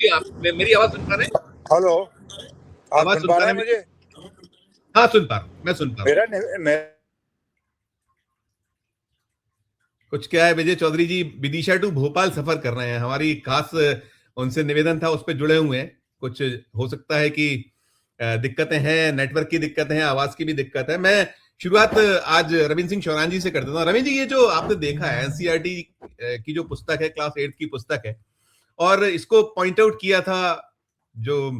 जी, आप मेरी आवाज सुन पा रहे हैं? हेलो, आप आवाज सुन सुन पा पा रहे रहे हैं हैं मुझे? हाँ, सुन पा रहा हूँ, मैं सुन पा रहा हूँ। कुछ क्या है, विजय चौधरी जी विदिशा टू भोपाल सफर कर रहे हैं, हमारी खास उनसे निवेदन था, उस पर जुड़े हुए हैं। कुछ हो सकता है कि दिक्कतें हैं, नेटवर्क की दिक्कतें हैं, आवाज की भी दिक्कत है। मैं शुरुआत आज रविंद्र सिंह शौरान जी से कर देता हूँ। रविंद्र जी, ये जो आपने देखा है एनसीईआरटी की जो पुस्तक है, क्लास 8 की पुस्तक है, और इसको पॉइंट आउट किया था जो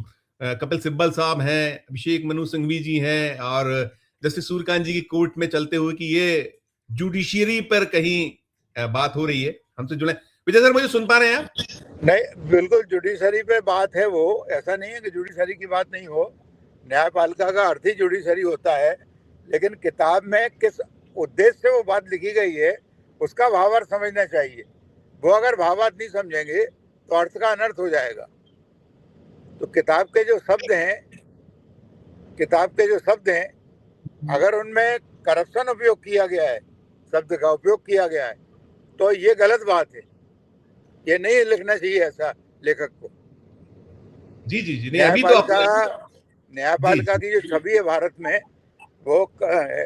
कपिल सिब्बल साहब हैं, अभिषेक मनु सिंघवी जी हैं, और जस्टिस सूर्यकांत जी की कोर्ट में चलते हुए कि ये जुडिशियरी पर कहीं बात हो रही है। हमसे जुड़े विजय सर, मुझे सुन पा रहे हैं आप? नहीं, बिल्कुल जुडिशरी पे बात है। वो ऐसा नहीं है कि जुडिशरी की बात नहीं हो। न्यायपालिका का अर्थ ही जुडिशरी होता है, लेकिन किताब में किस उद्देश्य से वो बात लिखी गई है उसका भावार्थ समझना चाहिए। वो अगर भावार्थ नहीं समझेंगे तो अर्थ का अनर्थ हो जाएगा। तो किताब के जो शब्द हैं, अगर उनमें करप्शन उपयोग किया गया है, शब्द का उपयोग किया गया है, तो ये गलत बात है। ये नहीं लिखना चाहिए ऐसा लेखक को। जी जी जी, नहीं अभी तो न्यायपालिका जी न्यायपालिका की जो छवि है भारत में, वो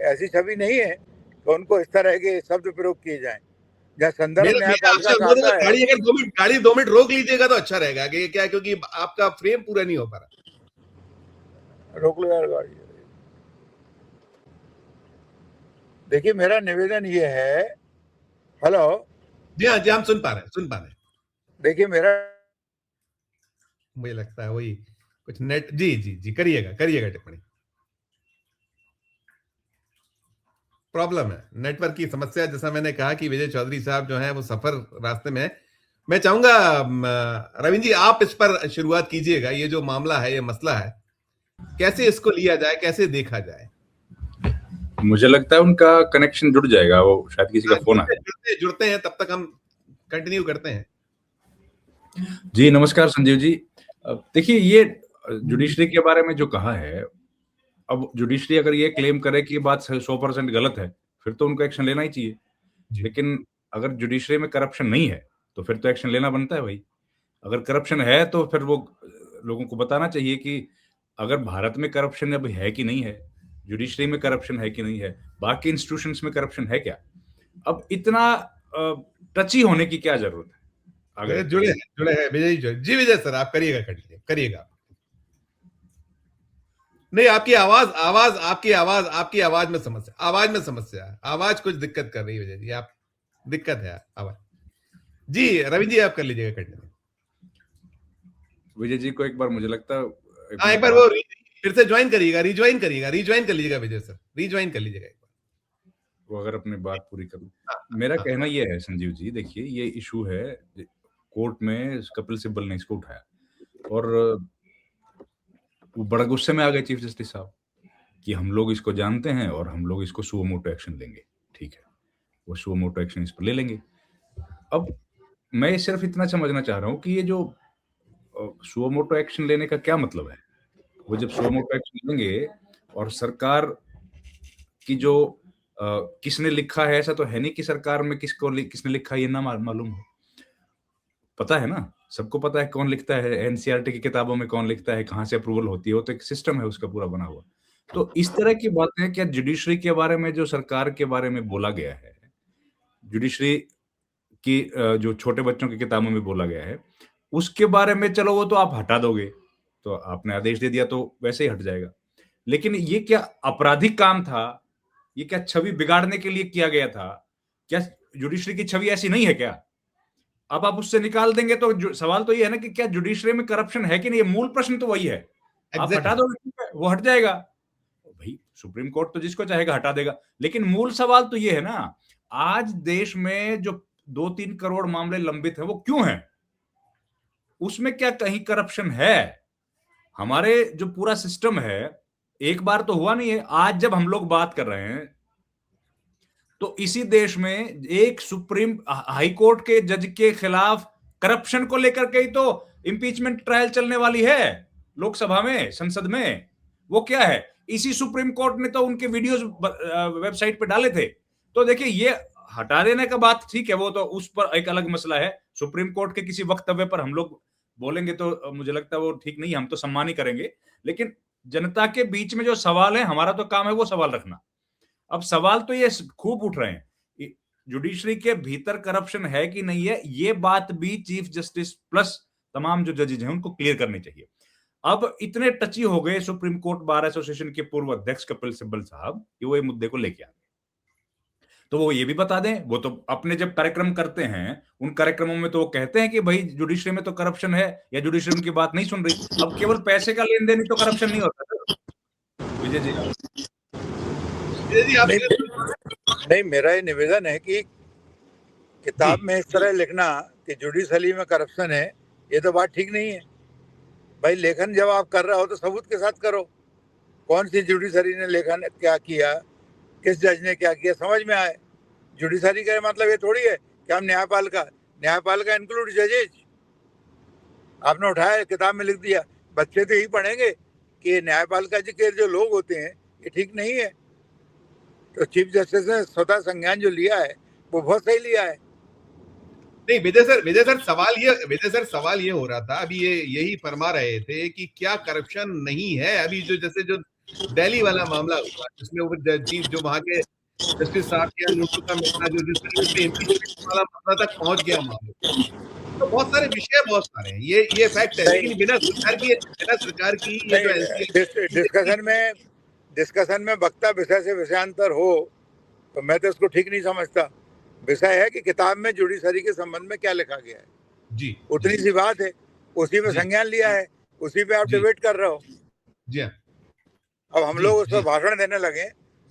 ऐसी छवि नहीं है कि उनको इस तरह के शब्द प्रयोग किए जाएं। जहाँ संदर्भ मेरा मेरा न्यायपालिका आपसे का अनुरोध है, आता है। गाड़ी 2 मिनट रोक लीजिएगा तो अच्छा रहेगा। कि क्या, क्योंकि आपका फ्रेम पूरा नहीं हो पा रहा। रोक लो यार गाड़ी। देखिए, मेरा निवेदन ये है। हेलो। जी हाँ जी, हम सुन पा रहे हैं, सुन पा रहे हैं। देखिए, मेरा मुझे लगता है वही कुछ नेट। जी जी जी, करिएगा करिएगा टिप्पणी। प्रॉब्लम है, नेटवर्क की समस्या। जैसा मैंने कहा कि विजय चौधरी साहब जो हैं वो सफर रास्ते में है। मैं चाहूंगा रविंद्र जी, आप इस पर शुरुआत कीजिएगा। ये जो मामला है, ये मसला है, कैसे इसको लिया जाए, कैसे देखा जाए? मुझे लगता है उनका कनेक्शन जुड़ जाएगा, वो शायद किसी का फोन आया। जुड़ते हैं, तब तक हम कंटिन्यू करते हैं। जी नमस्कार संजीव जी। देखिए, ये जुडिशरी के बारे में जो कहा है, अब जुडिशरी अगर ये क्लेम करे कि ये बात 100% गलत है, फिर तो उनको एक्शन लेना ही चाहिए। लेकिन अगर जुडिशरी में करप्शन नहीं है तो फिर तो एक्शन लेना बनता है भाई। अगर करप्शन है तो फिर वो लोगों को बताना चाहिए कि अगर भारत में करप्शन अभी है कि नहीं है, जुडिशरी में करप्शन है कि नहीं है, बाकी इंस्टीट्यूशंस में करप्शन है क्या। अब इतना टची होने की क्या जरूरत है? अगर जुड़े हैं विजय जी। विजय सर, आप करिएगा, कंटिन्यू करिएगा। नहीं, आपकी आवाज में समस्या है। आवाज कुछ दिक्कत कर रही है विजय जी, आप दिक्कत है आवाज। जी रविंद्र जी, आप कर लीजिएगा कंटिन्यू। विजय जी को एक बार, मुझे लगता है हाँ, एक बार वो फिर से ज्वाइन करिएगा, रिज्वाइन कर लीजिएगा विजय सर, रिज्वाइन कर लीजिएगा एक बार। वो अगर अपनी बात पूरी करूं। हाँ, मेरा हाँ, कहना यह है संजीव जी, देखिए ये इशू है कोर्ट में, कपिल सिब्बल ने इसको उठाया और वो बड़ा गुस्से में आ गए चीफ जस्टिस साहब कि हम लोग इसको जानते हैं और हम लोग इसको सुओ मोटो एक्शन लेंगे। ठीक है, वो सुओ मोटो एक्शन इस पर ले लेंगे। अब मैं सिर्फ इतना समझना चाह रहा हूं कि ये जो सुओ मोटो एक्शन लेने का क्या मतलब है। वो जब सुओ मोटो एक्शन लेंगे और सरकार की जो किसने लिखा है, ऐसा तो है नहीं कि सरकार में किसने लिखा ये ना मालूम हो। पता है ना, सबको पता है कौन लिखता है, एनसीईआरटी की किताबों में कौन लिखता है, कहाँ से अप्रूवल होती है, वो तो एक सिस्टम है उसका पूरा बना हुआ। तो इस तरह की बातें, क्या जुडिशरी के बारे में, जो सरकार के बारे में बोला गया है, जुडिशरी की जो छोटे बच्चों की किताबों में बोला गया है, उसके बारे में चलो वो तो आप हटा दोगे, तो आपने आदेश दे दिया तो वैसे ही हट जाएगा। लेकिन ये क्या आपराधिक काम था? ये क्या छवि बिगाड़ने के लिए किया गया था? क्या जुडिशरी की छवि ऐसी नहीं है क्या? अब आप उससे निकाल देंगे तो सवाल तो ये है ना कि क्या जुडिशरी में करप्शन है कि नहीं। मूल प्रश्न तो वही है। आप हटा दोगे, वो हट जाएगा भाई। सुप्रीम कोर्ट तो जिसको चाहेगा हटा देगा। लेकिन मूल सवाल तो ये है ना, आज देश में जो 2-3 करोड़ मामले लंबित है, वो क्यों है? उसमें क्या कहीं करप्शन है? हमारे जो पूरा सिस्टम है, एक बार तो हुआ नहीं है। आज जब हम लोग बात कर रहे हैं तो इसी देश में एक सुप्रीम हाई कोर्ट के जज के खिलाफ करप्शन को लेकर के ही तो इंपीचमेंट ट्रायल चलने वाली है लोकसभा में, संसद में। वो क्या है, इसी सुप्रीम कोर्ट ने तो उनके वीडियोस वेबसाइट पे डाले थे। तो देखिए, ये हटा देने का बात ठीक है, वो तो उस पर एक अलग मसला है। सुप्रीम कोर्ट के किसी वक्तव्य पर हम लोग बोलेंगे तो मुझे लगता है वो ठीक नहीं है, हम तो सम्मान ही करेंगे। लेकिन जनता के बीच में जो सवाल है, हमारा तो काम है वो सवाल रखना। अब सवाल तो ये खूब उठ रहे हैं, जुडिशरी के भीतर करप्शन है कि नहीं है, ये बात भी चीफ जस्टिस प्लस तमाम जो जजेज हैं उनको क्लियर करनी चाहिए। अब इतने टची हो गए सुप्रीम कोर्ट बार एसोसिएशन के पूर्व अध्यक्ष कपिल सिब्बल साहब कि वो ये मुद्दे को लेके आ गए। तो वो ये भी बता दें, वो तो अपने जब कार्यक्रम करते हैं, उन कार्यक्रमों में तो वो कहते हैं कि भाई जुडिशरी में तो करप्शन है, या जुडिशरी उनकी बात नहीं सुन रही। अब केवल पैसे का लेन देन ही तो करप्शन नहीं होता सर। विजय जी आप नहीं, मेरा ये निवेदन है कि किताब में इस तरह लिखना कि जुडिशरी में करप्शन है, ये तो बात ठीक नहीं है भाई। लेखन जब आप कर रहे हो तो सबूत के साथ करो, कौन सी जुडिशरी ने लेखन क्या किया, किस जज ने क्या किया, समझ में आए। जुडिशरी का मतलब ये थोड़ी है कि हम न्यायपालिका इंक्लूड जजेज। आपने उठाया किताब में लिख दिया, बच्चे तो यही पढ़ेंगे कि न्यायपालिका जी के जो लोग होते हैं ये ठीक नहीं है। तो चीफ जस्टिस ने स्वतः संज्ञान जो लिया है वो बहुत सही लिया है। नहीं विजय सर सवाल ये हो रहा था, अभी ये यही फरमा रहे थे कि क्या करप्शन नहीं है। अभी जो जैसे जो दिल्ली वाला मामला हुआ, जिसमें वो चीफ जो वहां के जस्टिस साहब के अनुरोध का मिलना, जो जिस तरीके से इम्पीचमेंट वाला मसला तक पहुंच गया मामले, तो बहुत सारे विषय बहुत सारे हैं, ये फैक्ट है। लेकिन बिना सरकार की ये जो डिस्कशन में वक्ता विषय से विषयांतर हो तो मैं तो इसको ठीक नहीं समझता। विषय है कि किताब में जुडिशरी के संबंध में क्या लिखा गया है, जी उतनी सी बात है, उसी पे संज्ञान लिया है, उसी पे आप डिबेट कर रहे हो। जी हाँ। अब हम लोग उस पर भाषण देने लगे,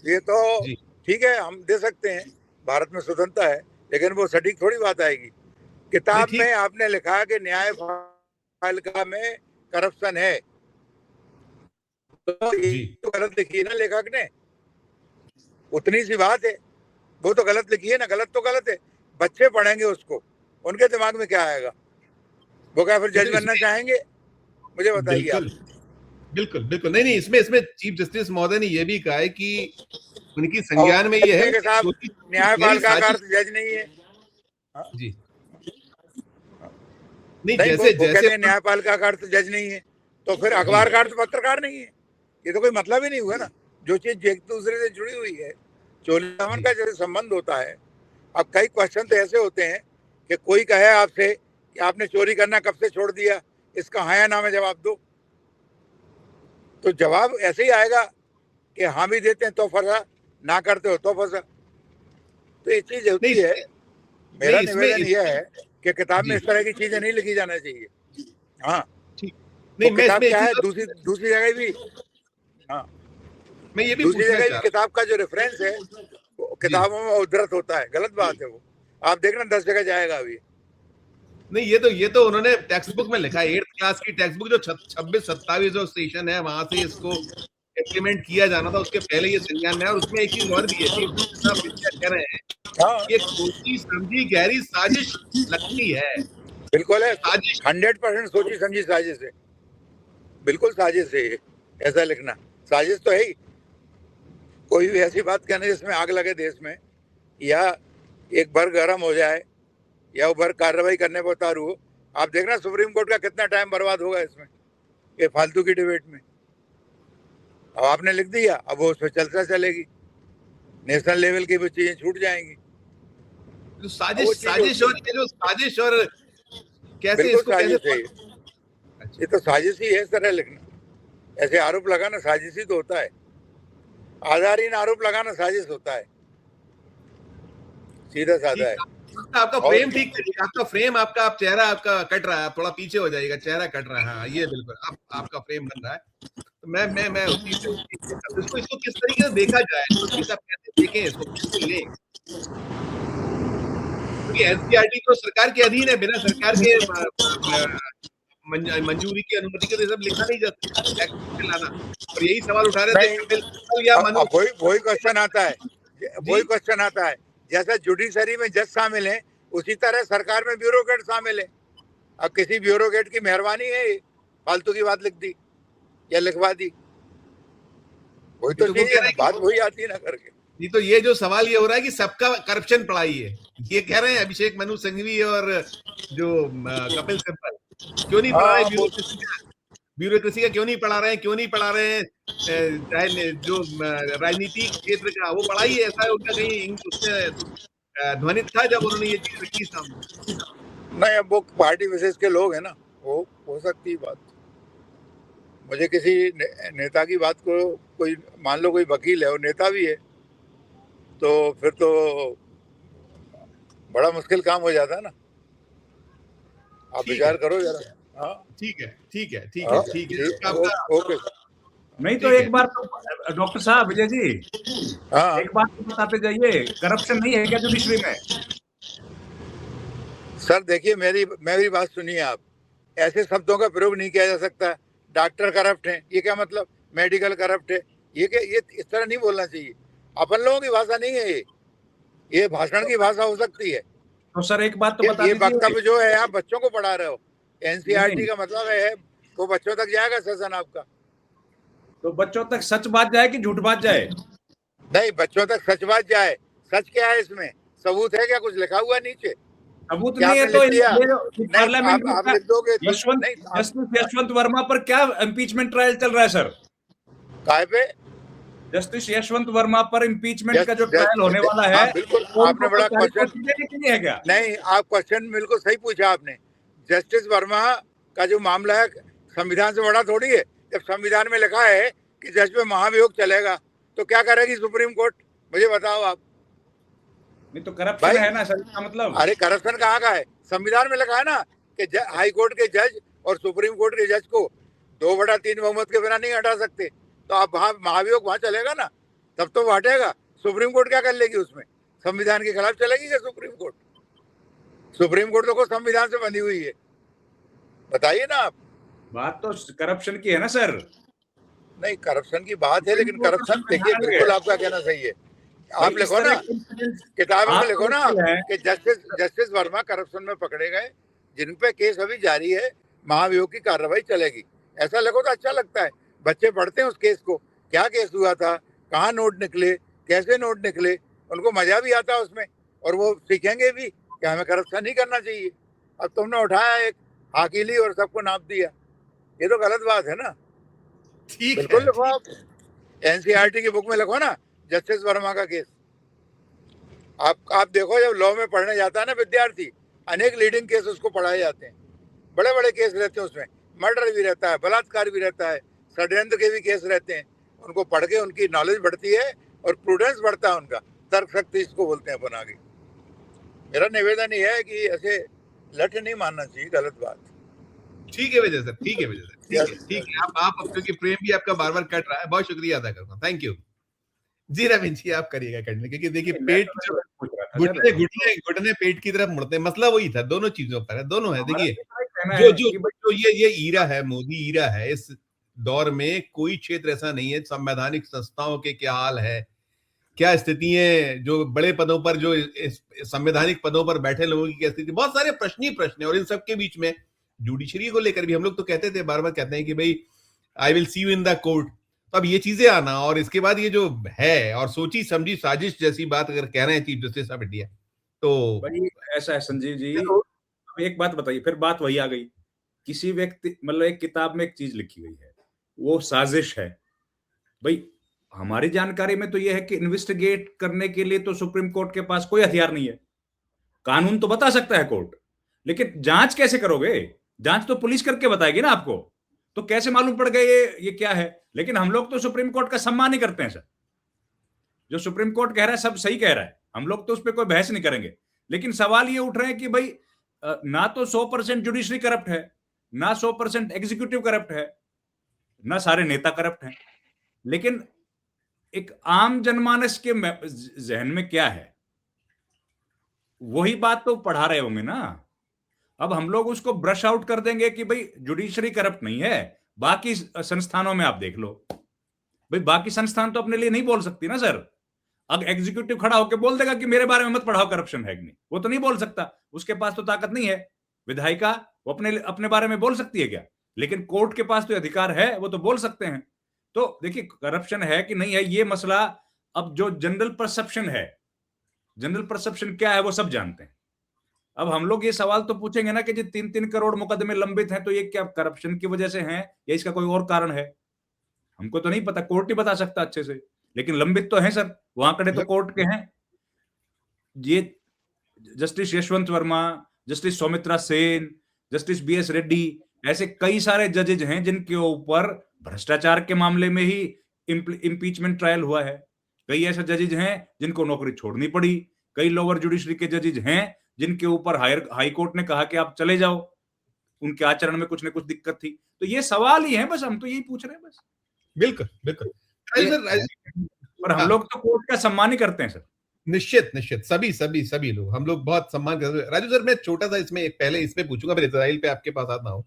ये तो ठीक है, हम दे सकते हैं, भारत में स्वतंत्रता है, लेकिन वो सटीक थोड़ी बात आएगी। किताब में आपने लिखा कि न्यायपालिका में करप्शन है, तो ये तो गलत लिखी है ना लेखक ने, उतनी सी बात है। वो तो गलत लिखी है ना, गलत तो गलत है। बच्चे पढ़ेंगे उसको, उनके दिमाग में क्या आएगा? वो क्या फिर जज बनना चाहेंगे? मुझे बताइए आप। बिल्कुल बिल्कुल नहीं, इसमें चीफ जस्टिस महोदय ने यह भी कहा है कि उनकी संज्ञान में ये है कि न्यायपालिका का अर्थ जज नहीं है। जी नहीं, जैसे न्यायपालिका का अर्थ जज नहीं है, तो फिर अखबार का अर्थ पत्रकार नहीं है। ये तो कोई मतलब ही नहीं हुआ ना। जो चीज एक दूसरे से जुड़ी हुई है, चोरी दामन का जैसे संबंध होता है। अब कई क्वेश्चन तो ऐसे होते हैं कि कोई कहे आपसे कि आपने चोरी करना कब से छोड़ दिया, इसका हाँ या ना में जवाब दो, तो जवाब ऐसे ही आएगा कि हाँ भी देते हैं तो फंसा, ना करते हो तो फंसा। तो ये चीज होती है। मेरा निवेदन यह है कि किताब में इस तरह की चीजें नहीं लिखी जाना चाहिए। हाँ नहीं, तो किताब क्या है, दूसरी जगह भी, हाँ मैं ये भी दूसरी जगह भी किताब का जो रेफरेंस है वो किताबों में उद्धृत होता है, गलत बात है वो। आप देखना 10 जगह जाएगा अभी। नहीं, ये तो उन्होंने टेक्स्ट बुक में लिखा है, 8th क्लास की टेक्स्ट बुक जो 26-27 जो स्टेशन है वहां से इसको इम्प्लीमेंट किया जाना था, उसके पहले ये संज्ञान में। और उसमें एक चीज और भी है, कह रहे हैं ये सोची समझी गहरी साजिश लगती है। बिल्कुल है, 100% सोची समझी साजिश है, बिल्कुल साजिश है। ऐसा लिखना साजिश तो है ही। कोई भी ऐसी बात कहना जिसमें आग लगे देश में, या एक बार गर्म हो जाए, या वो बार कार्रवाई करने पर उतारू हो। आप देखना सुप्रीम कोर्ट का कितना टाइम बर्बाद होगा इसमें, ये फालतू की डिबेट में। अब आपने लिख दिया, अब वो उस पर चलता चलेगी, नेशनल लेवल की भी चीजें छूट जाएंगी। तो साजिश और कैसे इसको साजिश है ये तो साजिश ही है। इस तरह लिखना, ऐसे आरोप लगाना साजिश ही तो होता है। आधारहीन आरोप लगाना साजिश होता है, सीधा साधा है। आपका फ्रेम ठीक करिए, आपका फ्रेम आप चेहरा आपका कट रहा है, थोड़ा पीछे हो जाएगा, चेहरा कट रहा है। हाँ ये बिल्कुल आपका फ्रेम बन रहा है। तो मैं इसको किस तरीके से देखा जाए, देखें इसको, क्योंकि एनसीईआरटी तो सरकार के अधीन है, बिना सरकार के मंजूरी की अनुमति के सब लिखा नहीं जा सकता लाना। और यही सवाल उठा रहे थे वही क्वेश्चन आता है, जैसा जुडिशरी में जज शामिल है उसी तरह सरकार में ब्यूरोक्रेट शामिल है। अब किसी ब्यूरोक्रेट की मेहरबानी है फालतू की बात लिख दी या लिखवा दी, वही तो बात वही आती है ना करके। नहीं तो ये जो सवाल ये हो रहा है कि सबका करप्शन पड़ा ही है, ये कह रहे हैं अभिषेक मनु सिंघवी और जो कपिल सिब्बल। क्यों नहीं पढ़ा रहे? हाँ वो ब्यूरोक्रेसी का क्यों नहीं पढ़ा रहे हैं? क्यों नहीं पढ़ा रहे हैं चाहे जो राजनीतिक क्षेत्र का वो पढ़ाई है? ऐसा उनका कहीं उसमें ध्वनित था जब उन्होंने ये चीज रखी सामने? नहीं, अब वो पार्टी विशेष के लोग हैं ना, वो हो सकती है बात। मुझे किसी नेता की बात को, कोई मान लो कोई वकील है और नेता भी है, तो फिर तो बड़ा मुश्किल काम हो जाता है ना। आप ठीक विचार है, करो जरा। हाँ ठीक है, ठीक है, ठीक हाँ है, ठीक है। ठीक, आपका ओके। नहीं तो ठीक है। एक बार तो डॉक्टर साहब, विजय जी, हाँ एक बात तो बताते जाइए, करप्शन नहीं है क्या जुडिशरी में? सर देखिए, मेरी बात सुनिए आप। ऐसे शब्दों का प्रयोग नहीं किया जा सकता। डॉक्टर करप्ट है, ये क्या मतलब? मेडिकल करप्ट है, ये क्या? ये इस तरह नहीं बोलना चाहिए। अपन लोगों की भाषा नहीं है ये भाषण की भाषा हो सकती है। तो सर एक बात तो बता ये दीजिए। वक्तव्य जो है आप बच्चों को पढ़ा रहे हो। एनसीईआरटी नहीं का मतलब है तो बच्चों तक जाएगा सेशन आपका। तो बच्चों तक सच बात जाए कि झूठ बात जाए? नहीं, बच्चों तक सच बात जाए। सच क्या है इसमें? सबूत है क्या? कुछ लिखा हुआ नीचे? सबूत क्या नहीं है आपने तो लिख दिया? ये जो नहीं, पार्लियामेंट में आप क्या, लिख दोगे तो यशवंत नहीं। जस्टिस यशवंत वर्मा पर क्या इम्पीचमेंट ट्रायल चल रहा है सर? काय पे? जस्टिस यशवंत वर्मा पर इम्पीचमेंट का जो ट्रायल होने वाला है, हाँ बिल्कुल, वो आपने उनको बड़ा सरकारी क्वेश्चन। नौकरी देने के लिए है क्या? नहीं, आप क्वेश्चन बिल्कुल सही पूछा आपने। जस्टिस वर्मा का जो मामला है संविधान से बड़ा थोड़ी है। जब संविधान में लिखा है कि जज पे महाभियोग चलेगा, तो क्या करेगी सुप्रीम कोर्ट? मुझे बताओ आप नहीं तो करप्शन भाई। है ना सर, इसका मतलब। अरे करप्शन कहाँ का है? संविधान में लिखा है ना कि हाई कोर्ट के जज और सुप्रीम कोर्ट के जज को 2/3 बहुमत के बिना नहीं हटा सकते। तो आप वहां महाभियोग वहां चलेगा ना, तब तो वो हटेगा। सुप्रीम कोर्ट क्या कर लेगी उसमें? संविधान के खिलाफ चलेगी क्या सुप्रीम कोर्ट? सुप्रीम कोर्ट तो संविधान से बंधी हुई है। बताइए ना आप। बात तो करप्शन की है ना सर। नहीं, करप्शन की बात है, सुप्रीम लेकिन कोर्ट का करप्शन देखिए, संविधान बिल्कुल है आपका कहना सही है। भाई, आप इस लिखो तरह ना, के इंसिडेंट्स किताबों में आप लिखो तो ना वकील हैं। कि जस्टिस वर्मा करप्शन में पकड़े गए, जिन पे केस अभी जारी है, महाभियोग की कार्रवाई चलेगी। ऐसा लिखो तो अच्छा लगता है। बच्चे पढ़ते हैं उस केस को, क्या केस हुआ था, कहाँ नोट निकले, कैसे नोट निकले, उनको मजा भी आता है उसमें, और वो सीखेंगे भी कि हमें करप्शन नहीं करना चाहिए। अब तुमने उठाया एक हाकीली और सबको नाप दिया, ये तो गलत बात है ना। ठीक बिल्कुल है, लिखो ठीक आप, ठीक एनसीईआरटी की बुक में लिखो ना जस्टिस वर्मा का केस। आप देखो, जब लॉ में पढ़ने जाता है ना विद्यार्थी, अनेक लीडिंग केस उसको पढ़ाए जाते हैं। बड़े बड़े केस रहते हैं उसमें, मर्डर भी रहता है, बलात्कार भी रहता है, षड्यंत्र के भी केस रहते हैं। उनको पढ़ के उनकी नॉलेज बढ़ती है और प्रूडेंस बढ़ता है उनका, तर्क शक्ति इसको बोलते हैं अपन आगे। मेरा निवेदन ये है कि ऐसे लठ नहीं मानना चाहिए, गलत बात। ठीक है विजय सर, ठीक है विजय सर, ठीक है, यस ठीक है। यस। आप अब क्योंकि प्रेम भी आपका बार बार कट रहा है, बहुत शुक्रिया अदा करता हूँ, थैंक यू। जी रविंद्र जी, आप करिएगा कटने, क्योंकि देखिए नहीं, मैं पेट तो जो सर पूछ रहा था घुटने सर, घुटने घुटने पेट की तरफ मुड़ते हैं, मसला वही था, दोनों चीजों पर है, दोनों है। हमारा देखिए भी इतना ही कहना जो है जो कि जो ये ईरा है, मोदी ईरा है, इस दौर में कोई क्षेत्र ऐसा नहीं है। संवैधानिक संस्थाओं के क्या हाल है, क्या स्थिति है, जो बड़े पदों पर, जो इस संवैधानिक पदों पर बैठे लोगों की क्या स्थिति, बहुत सारे प्रश्न ही प्रश्न है। और इन सब के बीच में जुडिशरी को लेकर भी हम लोग तो कहते थे, बार बार कहते हैं कि भाई I will see you in the court. तो अब ये चीजें आना, और इसके बाद ये जो है, और सोची समझी साजिश जैसी बात अगर कह रहे हैं चीफ जस्टिस ऑफ इंडिया, तो भाई ऐसा है संजीव जी। देखो, अब एक बात बताइए, फिर बात वही आ गई, किसी व्यक्ति मतलब एक किताब में एक चीज लिखी गई है, वो साजिश है। भाई हमारी जानकारी में तो ये है कि इन्वेस्टिगेट करने के लिए तो सुप्रीम कोर्ट के पास कोई हथियार नहीं है। कानून तो बता सकता है कोर्ट, लेकिन जांच कैसे करोगे? जांच तो पुलिस करके बताएगी ना आपको, तो कैसे मालूम पड़ गया ये क्या है? लेकिन हम लोग तो सुप्रीम कोर्ट का सम्मान ही करते हैं सर। जो सुप्रीम कोर्ट कह रहा है सब सही कह रहा है, हम लोग तो उस पर कोई बहस नहीं करेंगे। लेकिन सवाल ये उठ रहे हैं कि भाई ना तो 100% जुडिशरी करप्ट है, ना 100% एग्जीक्यूटिव करप्ट है, ना सारे नेता करप्ट हैं। लेकिन एक आम जनमानस के जहन में क्या है, वही बात तो पढ़ा रहे होंगे ना। अब हम लोग उसको ब्रश आउट कर देंगे कि भाई जुडिशरी करप्ट नहीं है, बाकी संस्थानों में आप देख लो। भाई बाकी संस्थान तो अपने लिए नहीं बोल सकती ना सर। अगर एग्जीक्यूटिव खड़ा होकर बोल देगा कि मेरे बारे में मत पढ़ाओ करप्शन है कि नहीं, वो तो नहीं बोल सकता, उसके पास तो ताकत नहीं है। विधायिका वो अपने अपने बारे में बोल सकती है क्या? लेकिन कोर्ट के पास तो अधिकार है, वो तो बोल सकते हैं। तो देखिए करप्शन है कि नहीं है ये मसला, अब जो जनरल परसेप्शन है, जनरल परसेप्शन क्या है वो सब जानते हैं। अब हम लोग ये सवाल तो पूछेंगे ना कि जो 3-3 करोड़ मुकदमे लंबित हैं, तो ये क्या करप्शन की वजह से हैं या इसका कोई और कारण है? हमको तो नहीं पता, कोर्ट ही बता सकता अच्छे से, लेकिन लंबित तो हैं सर, वहां कड़े तो कोर्ट के हैं। ये justice Yashwant Verma, justice Soumitra Sen, justice BS Reddy, ऐसे कई सारे जजेज हैं जिनके ऊपर भ्रष्टाचार के मामले में ही इम्पीचमेंट ट्रायल हुआ है। कई ऐसे जजेज हैं जिनको नौकरी छोड़नी पड़ी, कई लोअर जुडिशरी के जजेज हैं जिनके ऊपर हाई कोर्ट ने कहा कि आप चले जाओ, उनके आचरण में कुछ न कुछ दिक्कत थी। तो ये सवाल ही है, बस हम तो यही पूछ रहे हैं बस। बिल्कुल बिल्कुल। और हम लोग तो कोर्ट का सम्मान ही करते हैं सर। निश्चित निश्चित, सभी सभी सभी लोग, हम लोग बहुत सम्मान करते हैं। राजू सर, मैं छोटा सा इसमें पहले इसमें पूछूंगा, फिर इजराइल पे आपके पास आता हूं।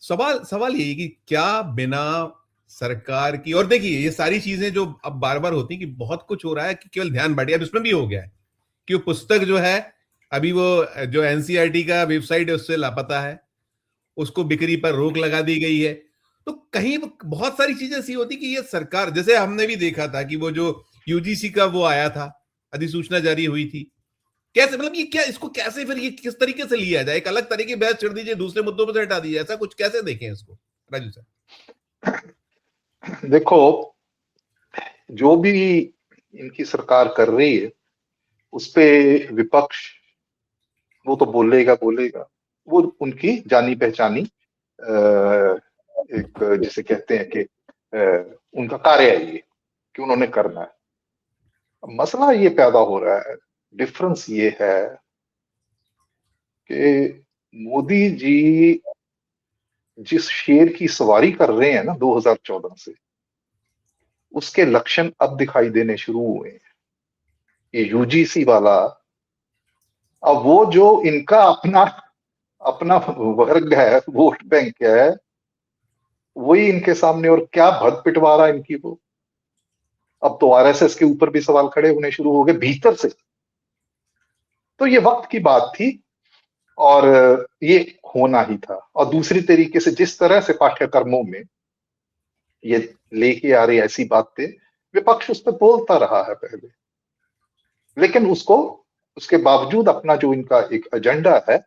सवाल यही कि क्या बिना सरकार की, और देखिए ये सारी चीजें जो अब बार बार होती हैं कि बहुत कुछ हो रहा है कि केवल ध्यान बढ़िया, अब इसमें भी हो गया है कि वो पुस्तक जो है अभी वो जो एनसीईआरटी का वेबसाइट है उससे लापता है, उसको बिक्री पर रोक लगा दी गई है। तो कहीं बहुत सारी चीजें ऐसी होती कि ये सरकार, जैसे हमने भी देखा था कि वो जो यूजीसी का वो आया था, अधिसूचना जारी हुई थी, कैसे, मतलब ये क्या, इसको कैसे फिर ये किस तरीके से लिया जाए, एक अलग तरीके की बहस छिड़ दीजिए, दूसरे मुद्दों पर हटा दीजिए, ऐसा कुछ कैसे देखें इसको राजू सर? देखो, जो भी इनकी सरकार कर रही है उस पे विपक्ष वो तो बोलेगा, वो उनकी जानी पहचानी एक जिसे कहते हैं कि उनका कार्य है ये कि उन्होंने करना है। मसला ये पैदा हो रहा है, डिफरेंस ये है कि मोदी जी जिस शेर की सवारी कर रहे हैं ना 2014 से, उसके लक्षण अब दिखाई देने शुरू हुए हैं। ये यूजीसी वाला, अब वो जो इनका अपना वर्ग है, वोट बैंक है, वही इनके सामने, और क्या भद पिटवा रहा इनकी वो। अब तो आरएसएस के ऊपर भी सवाल खड़े होने शुरू हो गए भीतर से। तो ये वक्त की बात थी और ये होना ही था। और दूसरी तरीके से जिस तरह से पाठ्यक्रमों में ये लेके आ रही ऐसी बातें, विपक्ष उस पर बोलता रहा है पहले, लेकिन उसके बावजूद अपना जो इनका एक एजेंडा है,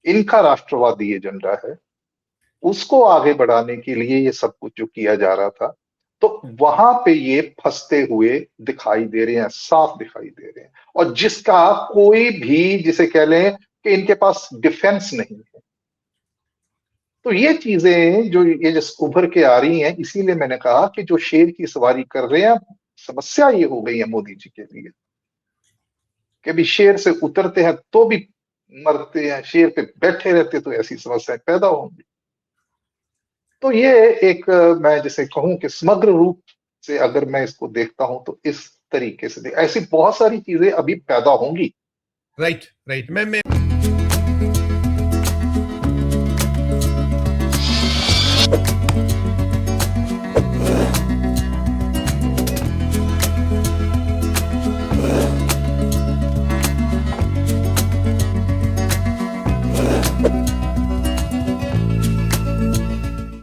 इनका राष्ट्रवादी एजेंडा है, उसको आगे बढ़ाने के लिए ये सब कुछ जो किया जा रहा था, तो वहां पे ये फंसते हुए दिखाई दे रहे हैं, साफ दिखाई दे रहे हैं। और जिसका कोई भी, जिसे कह लें कि इनके पास डिफेंस नहीं है। तो ये चीजें जो उभर के आ रही हैं, इसीलिए मैंने कहा कि जो शेर की सवारी कर रहे हैं, समस्या ये हो गई है मोदी जी के लिए कि भी शेर से उतरते हैं तो भी मरते हैं, शेर पे बैठे रहते तो ऐसी समस्याएं पैदा होंगी। तो ये एक, मैं जिसे कहूं कि समग्र रूप से अगर मैं इसको देखता हूं तो इस तरीके से ऐसी बहुत सारी चीजें अभी पैदा होंगी। राइट। मैं